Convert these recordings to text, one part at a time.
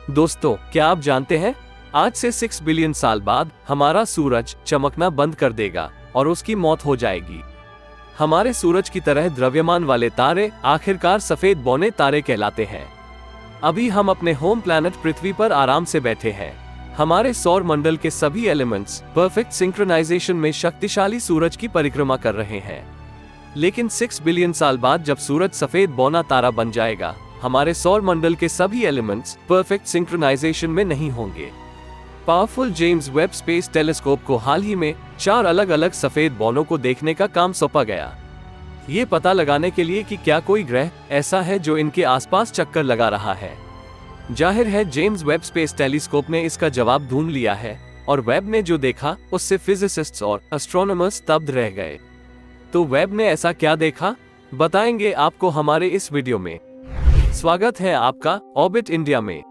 दोस्तों, क्या आप जानते हैं आज से 6 बिलियन साल बाद हमारा सूरज चमकना बंद कर देगा और उसकी मौत हो जाएगी। हमारे सूरज की तरह द्रव्यमान वाले तारे आखिरकार सफेद बौने तारे कहलाते हैं। अभी हम अपने होम प्लैनेट पृथ्वी पर आराम से बैठे हैं। हमारे सौर मंडल के सभी एलिमेंट्स परफेक्ट सिंक्रोनाइजेशन में शक्तिशाली सूरज की परिक्रमा कर रहे हैं। लेकिन 6 बिलियन साल बाद जब सूरज सफेद बौना तारा बन जाएगा, हमारे सौर मंडल के सभी एलिमेंट्स परफेक्ट सिंक्रोनाइजेशन में नहीं होंगे। Powerful James Webb space telescope को हाल ही में 4 अलग अलग सफेद बौनों को देखने का काम सौंपा गया, ये पता लगाने के लिए कि क्या कोई ग्रह ऐसा है जो इनके आसपास चक्कर लगा रहा है। जाहिर है जेम्स वेब स्पेस टेलीस्कोप ने इसका जवाब ढूंढ लिया है और वेब ने जो देखा उससे फिजिसिस्ट्स और एस्ट्रोनॉमर्स स्तब्ध रह गए। तो वेब ने ऐसा क्या देखा, बताएंगे आपको हमारे इस वीडियो में। स्वागत है आपका ऑर्बिट इंडिया में।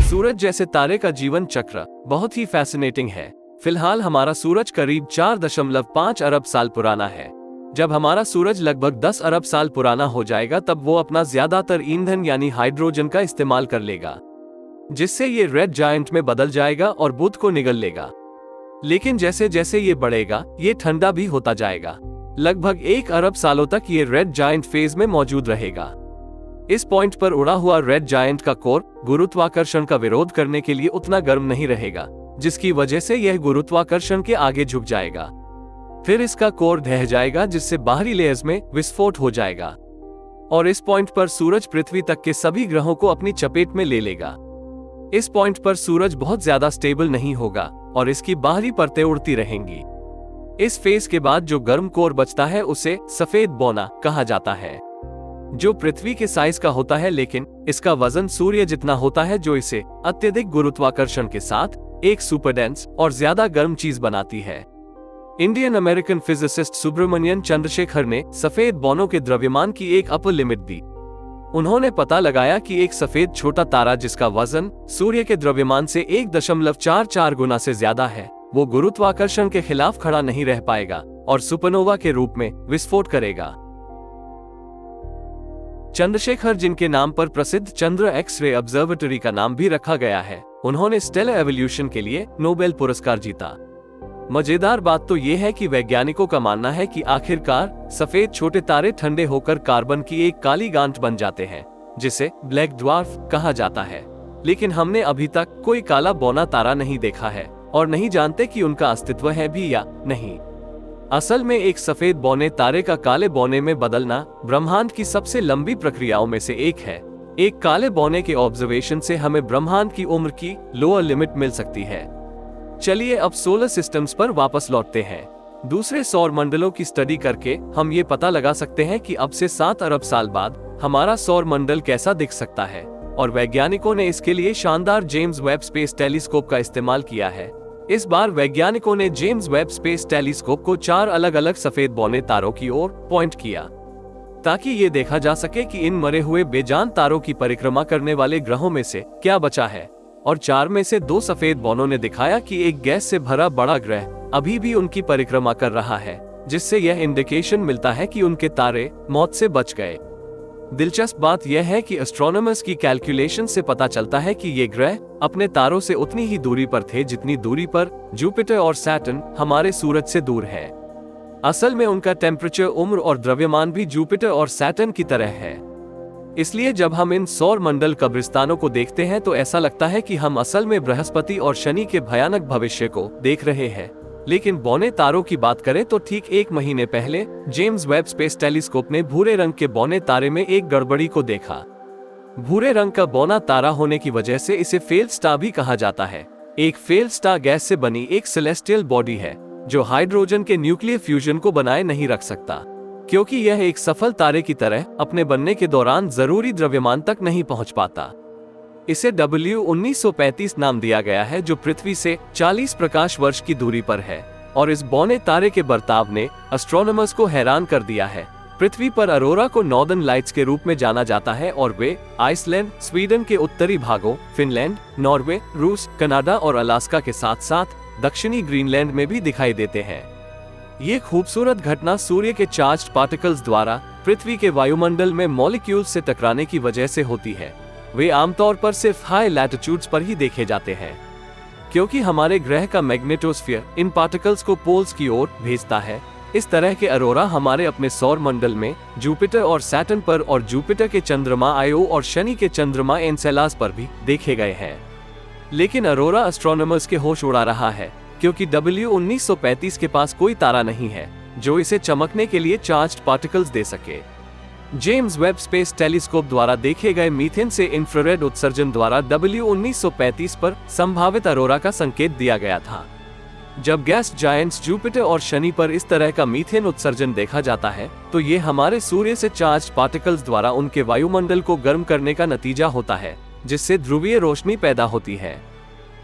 सूरज जैसे तारे का जीवन चक्र बहुत ही फैसिनेटिंग है। फिलहाल हमारा सूरज करीब 4.5 अरब साल पुराना है। जब हमारा सूरज लगभग 10 अरब साल पुराना हो जाएगा तब वो अपना ज्यादातर ईंधन यानी हाइड्रोजन का इस्तेमाल कर लेगा, जिससे ये रेड जायंट में बदल जाएगा और बुध को निगल लेगा। लेकिन जैसे जैसे ये बढ़ेगा ये ठंडा भी होता जाएगा। लगभग 1 अरब सालों तक ये रेड जायंट फेज में मौजूद रहेगा। इस पॉइंट पर उड़ा हुआ रेड जायंट का कोर गुरुत्वाकर्षण का विरोध करने के लिए उतना गर्म नहीं रहेगा, जिसकी वजह से यह गुरुत्वाकर्षण के आगे झुक जाएगा। फिर इसका कोर ढह जाएगा, जिससे बाहरी लेयर्स में विस्फोट हो जाएगा और इस पॉइंट पर सूरज पृथ्वी तक के सभी ग्रहों को अपनी चपेट में ले लेगा। इस पॉइंट पर सूरज बहुत ज्यादा स्टेबल नहीं होगा और इसकी बाहरी परतें उड़ती रहेंगी। इस फेज के बाद जो गर्म कोर बचता है उसे सफेद बौना कहा जाता है, जो पृथ्वी के साइज का होता है, लेकिन इसका वजन सूर्य जितना होता है, जो इसे अत्यधिक गुरुत्वाकर्षण के साथ एक सुपरडेंस और ज्यादा गर्म चीज बनाती है। Indian American physicist Subramanian Chandrashekhar ने सफेद बौनों के द्रव्यमान की एक अपर लिमिट दी। उन्होंने पता लगाया कि एक सफेद छोटा तारा जिसका वजन सूर्य के द्रव्यमान से 1.44 गुना से ज्यादा है, वो गुरुत्वाकर्षण के खिलाफ खड़ा नहीं रह पाएगा और सुपरनोवा के रूप में विस्फोट करेगा। चंद्रशेखर, जिनके नाम पर प्रसिद्ध चंद्र एक्स-रे ऑब्जर्वेटरी का नाम भी रखा गया है, उन्होंने स्टेलर एवोल्यूशन के लिए नोबेल पुरस्कार जीता। मजेदार बात तो यह है कि वैज्ञानिकों का मानना है कि आखिरकार सफेद छोटे तारे ठंडे होकर कार्बन की एक काली गांठ बन जाते हैं, जिसे ब्लैक ड्वार्फ कहा जाता है। लेकिन हमने अभी तक कोई काला बौना तारा नहीं देखा है और नहीं जानते कि उनका अस्तित्व है भी या नहीं। असल में एक सफेद बौने तारे का काले बौने में बदलना ब्रह्मांड की सबसे लंबी प्रक्रियाओं में से एक है। एक काले बौने के ऑब्जर्वेशन से हमें ब्रह्मांड की उम्र की लोअर लिमिट मिल सकती है। चलिए अब सोलर सिस्टम्स पर वापस लौटते हैं। दूसरे सौर मंडलों की स्टडी करके हम ये पता लगा सकते हैं कि अब से 7 अरब साल बाद हमारा सौर मंडल कैसा दिख सकता है, और वैज्ञानिकों ने इसके लिए शानदार जेम्स वेब स्पेस टेलीस्कोप का इस्तेमाल किया है। इस बार वैज्ञानिकों ने जेम्स वेब स्पेस टेलीस्कोप को 4 अलग अलग सफेद बौने तारों की ओर पॉइंट किया, ताकि ये देखा जा सके कि इन मरे हुए बेजान तारों की परिक्रमा करने वाले ग्रहों में से क्या बचा है। और 4 में से 2 सफेद बौनों ने दिखाया कि एक गैस से भरा बड़ा ग्रह अभी भी उनकी परिक्रमा कर रहा है, जिससे यह इंडिकेशन मिलता है कि उनके तारे मौत से बच गए। दिलचस्प बात यह है कि एस्ट्रोनॉमर्स की कैलकुलेशन से पता चलता है कि ये ग्रह अपने तारों से उतनी ही दूरी पर थे जितनी दूरी पर जुपिटर और सैटर्न हमारे सूरज से दूर है। असल में उनका टेम्परेचर, उम्र और द्रव्यमान भी जुपिटर और सैटर्न की तरह है। इसलिए जब हम इन सौर मंडल कब्रिस्तानों को देखते हैं तो ऐसा लगता है कि हम असल में बृहस्पति और शनि के भयानक भविष्य को देख रहे हैं। लेकिन बौने तारों की बात करें तो ठीक 1 महीने पहले जेम्स वेब स्पेस टेलीस्कोप ने भूरे रंग के बौने तारे में एक गड़बड़ी को देखा। भूरे रंग का बौना तारा होने की वजह से इसे फेल स्टार भी कहा जाता है। एक फेल स्टार गैस से बनी एक सेलेस्टियल बॉडी है जो हाइड्रोजन के न्यूक्लियर फ्यूजन को बनाए नहीं रख सकता, क्योंकि यह एक सफल तारे की तरह अपने बनने के दौरान जरूरी द्रव्यमान तक नहीं पहुंच पाता। इसे W1935 नाम दिया गया है, जो पृथ्वी से 40 प्रकाश वर्ष की दूरी पर है, और इस बौने तारे के बर्ताव ने एस्ट्रोनॉमर्स को हैरान कर दिया है। पृथ्वी पर अरोरा को नॉर्दर्न लाइट्स के रूप में जाना जाता है और वे आइसलैंड, स्वीडन के उत्तरी भागों, फिनलैंड, नॉर्वे, रूस, कनाडा और अलास्का के साथ साथ दक्षिणी ग्रीनलैंड में भी दिखाई देते हैं। ये खूबसूरत घटना सूर्य के चार्ज्ड पार्टिकल्स द्वारा पृथ्वी के वायुमंडल में मॉलिक्यूल्स से टकराने की वजह से होती है। वे आमतौर पर सिर्फ हाई लैटिट्यूड्स पर ही देखे जाते हैं। क्योंकि हमारे ग्रह का मैग्नेटोस्फीयर इन पार्टिकल्स को पोल्स की ओर भेजता है, इस तरह के अरोरा हमारे अपने सौर मंडल में जुपिटर और सैटर्न पर और जुपिटर के चंद्रमा आयो और शनि के चंद्रमा एनसेलास पर भी देखे गए हैं। लेकिन अरोरा एस्ट्रोनॉमर्स के होश उड़ा रहा है, क्योंकि W1935 के पास कोई तारा नहीं है जो इसे चमकने के लिए चार्ज्ड पार्टिकल्स दे सके। जेम्स वेब स्पेस टेलीस्कोप द्वारा देखे गए मीथेन से इंफ्रारेड उत्सर्जन द्वारा W1935 पर संभावित अरोरा का संकेत दिया गया था। जब गैस जायंट्स जुपिटर और शनि पर इस तरह का मीथेन उत्सर्जन देखा जाता है, तो ये हमारे सूर्य से चार्ज्ड पार्टिकल्स द्वारा उनके वायुमंडल को गर्म करने का नतीजा होता है, जिससे ध्रुवीय रोशनी पैदा होती है।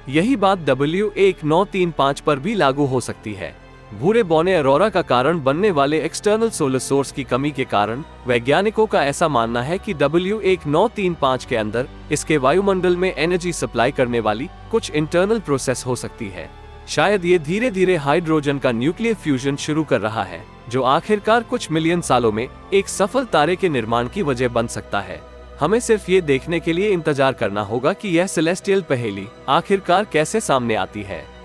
यही बात W1935 पर भी लागू हो सकती है। भूरे बौने अरोरा का कारण बनने वाले एक्सटर्नल सोलर सोर्स की कमी के कारण वैज्ञानिकों का ऐसा मानना है कि W1935 के अंदर इसके वायुमंडल में एनर्जी सप्लाई करने वाली कुछ इंटरनल प्रोसेस हो सकती है। शायद ये धीरे धीरे हाइड्रोजन का न्यूक्लियर फ्यूजन शुरू कर रहा है, जो आखिरकार कुछ मिलियन सालों में एक सफल तारे के निर्माण की वजह बन सकता है। हमें सिर्फ ये देखने के लिए इंतजार करना होगा कि यह सेलेस्टियल पहेली आखिरकार कैसे सामने आती है।